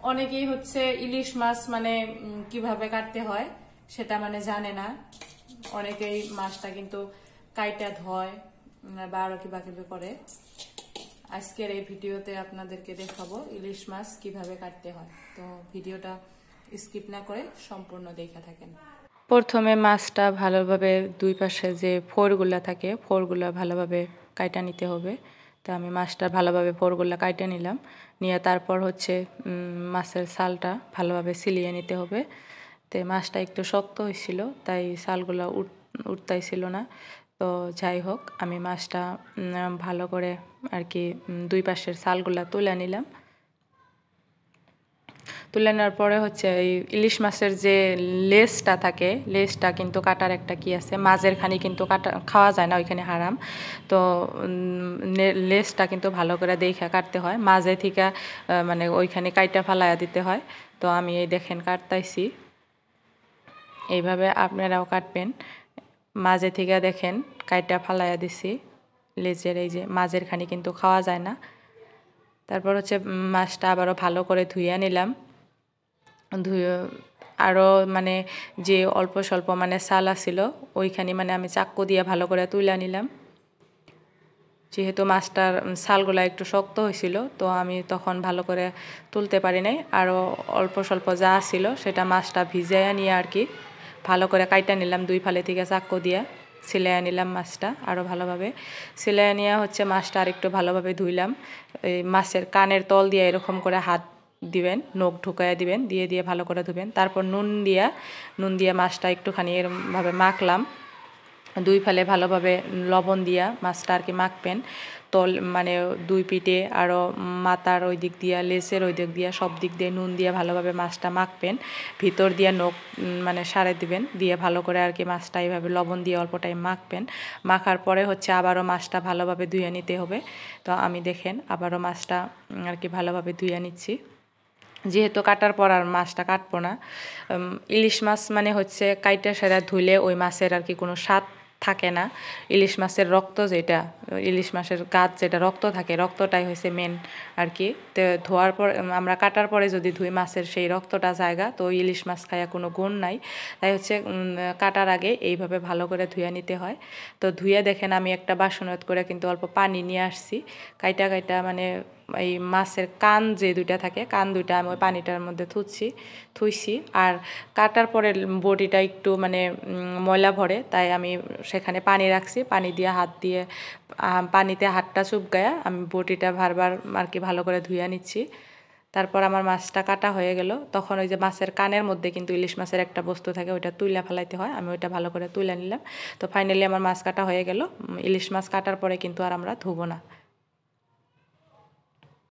অনেকেই হচ্ছে ইলিশ মাছ মানে কিভাবে কাটতে হয় সেটা মানে জানে না। অনেকেই মাছটা কিন্তু কাইটা ধয় বা আরো কিভাবে করে। আজকের এই ভিডিওতে আপনাদেরকে দেখাবো ইলিশ মাছ কিভাবে কাটতে হয়। তো ভিডিওটা স্কিপ না করে সম্পূর্ণ দেখে থাকেন। প্রথমে মাছটা ভালোভাবে দুই পাশে যে ফোরগুলা থাকে ফোরগুলা ভালোভাবে কাইটা নিতে হবে। তো আমি মাছটা ভালোভাবে ফোরগুলা কাইটা নিলাম, নিয়ে তারপর হচ্ছে মাছের ছালটা ভালোভাবে ছিলিয়ে নিতে হবে। তো মাছটা একটু শক্ত হয়েছিল, তাই ছালগুলো উঠতাইছিল না। তো যাই হোক, আমি মাছটা ভালো করে আর কি দুই পাশের ছালগুলা তুলে নিলাম। তুলে নেওয়ার পরে হচ্ছে এই ইলিশ মাছের যে লেজটা থাকে, লেজটা কিন্তু কাটার একটা কি আছে, মাঝের খানি কিন্তু কাটা খাওয়া যায় না, ওইখানে হারাম। তো লেজটা কিন্তু ভালো করে দেখে কাটতে হয়, মাঝে থেকে মানে ওইখানে কাইটা ফালাইয়া দিতে হয়। তো আমি এই দেখেন কাটতাইছি, এইভাবে আপনারাও কাটবেন। মাঝে থেকে দেখেন কাইটা ফালাইয়া দিছি, লেজের এই যে মাঝের খানি কিন্তু খাওয়া যায় না। তারপর হচ্ছে মাছটা আবারও ভালো করে ধুইয়া নিলাম। ধুয়ে আরও মানে যে অল্প স্বল্প মানে ছাল আছিল ওইখানে মানে আমি চাক্কু দিয়ে ভালো করে তুলে নিলাম। যেহেতু মাছটার ছালগুলা একটু শক্ত হয়েছিল, তো আমি তখন ভালো করে তুলতে পারি নাই। আরও অল্প স্বল্প যা ছিল সেটা মাছটা ভিজাইয়া নিয়ে আর কি ভালো করে কাইটা নিলাম, দুই ফালে থেকে চাক্কু দিয়ে সিলাইয়া নিলাম মাছটা আরও ভালোভাবে। সিলাইয়া নিয়ে হচ্ছে মাছটা আর একটু ভালোভাবে ধুইলাম। এই মাছের কানের তল দিয়ে এরকম করে হাত দিবেন, নখ ঢুকাইয়া দিবেন, দিয়ে দিয়ে ভালো করে ধুবেন। তারপর নুন দিয়ে মাছটা একটুখানি এরকমভাবে মাখলাম। দুই ফালে ভালোভাবে লবণ দিয়া মাছটা আর কি মাখবেন। তল মানে দুই পিঠে আরও মাথার ওই দিক দিয়া, লেজের ওই দিক দিয়া, সব দিক দিয়ে নুন দিয়ে ভালোভাবে মাছটা মাখবেন। ভিতর দিয়ে নখ মানে সারে দিবেন, দিয়ে ভালো করে আর কি মাছটা এইভাবে লবণ দিয়ে অল্প টাইম মাখবেন। মাখার পরে হচ্ছে আবারও মাছটা ভালোভাবে ধুয়ে নিতে হবে। তো আমি দেখেন আবারও মাছটা আর কি ভালোভাবে ধুয়ে নিচ্ছি, যেহেতু কাটার পর আর মাছটা কাটবো না। ইলিশ মাছ মানে হচ্ছে কাইটা সেরা ধুলে ওই মাছের আর কি কোনো স্বাদ থাকে না। ইলিশ মাছের রক্ত যেটা, ইলিশ মাছের গাত যেটা রক্ত থাকে, রক্তটাই হয়েছে মেন আর কি। তো ধোয়ার পর আমরা কাটার পরে যদি ধুই মাছের সেই রক্তটা জায়গা, তো ইলিশ মাছ খাইয়া কোনো গুণ নাই। তাই হচ্ছে কাটার আগে এইভাবে ভালো করে ধুয়ে নিতে হয়। তো ধুয়ে দেখেন আমি একটা বাসনত করে কিন্তু অল্প পানি নিয়ে আসছি। কাইটা মানে এই মাছের কান যে দুইটা থাকে, কান দুইটা আমি ওই পানিটার মধ্যে থুইছি। আর কাটার পরে বডিটা একটু মানে ময়লা ভরে, তাই আমি সেখানে পানি রাখছি, পানি দিয়ে হাত দিয়ে পানিতে হাতটা চুপকায়া আমি বডিটা বারবার আর কি ভালো করে ধুইয়া নিচ্ছি। তারপর আমার মাছটা কাটা হয়ে গেল। তখন ওই যে মাছের কানের মধ্যে কিন্তু ইলিশ মাছের একটা বস্তু থাকে, ওইটা তুইলা ফেলাইতে হয়, আমি ওইটা ভালো করে তুলে নিলাম। তো ফাইনালি আমার মাছ কাটা হয়ে গেল। ইলিশ মাছ কাটার পরে কিন্তু আর আমরা ধুবো না।